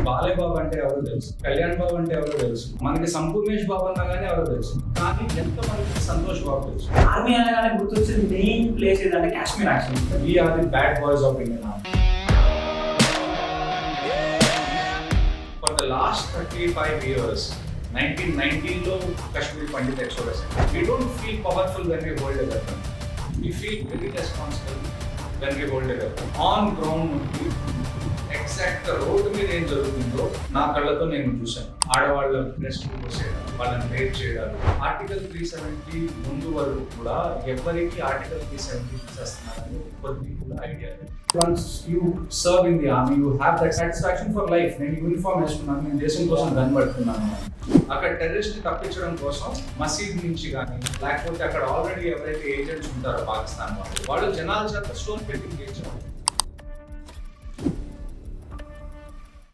బాలయ్య బాబు అంటే ఎవరో తెలుసు, కళ్యాణ్ బాబు అంటే ఎవరో తెలుసు, మనకి సంపూర్ణేష్ బాబు అన్నా కానీ ఎవరో తెలుసు, కానీ ఎంతో మనకి సంతోష్ బాబు తెలుసు. ఆర్మీ అనగానే గుర్తొచ్చిన మెయిన్ ప్లేస్ ఏదంటే Kashmir actually. We are the bad boys of Indian Army. For the last 35 years, 1919 లో Kashmir Pandit exodus. We don't feel powerful when we hold a weapon. We feel very responsible when we hold a weapon. On ground exact road మీద ఏం జరుగుతుందో నా కళ్ళతో నేను చూశాను. ఆడవాళ్ళ rest చేయడం, వాళ్ళని రేప్ చేయడాలు. ఆర్టికల్ 370 ముందు వరకు కూడా ఎవరికి ఆర్టికల్ 370 తీసేస్తున్నారని కొద్ది కూడా ఐడియా లేదు. Once you serve in the army, you have that satisfaction for life. నేను యూనిఫామ్ వేసుకున్నాను, నేను దేశం కోసం కనబడుతున్నాను. అక్కడ టెర్రరిస్ట్ ని తప్పించడం కోసం మసీద్ నుంచి కానీ లేకపోతే అక్కడ ఆల్రెడీ ఎవరైతే ఏజెంట్స్ ఉంటారో పాకిస్తాన్ వాళ్ళు జనాల చేత స్టోన్ పెట్టి చేయించారు.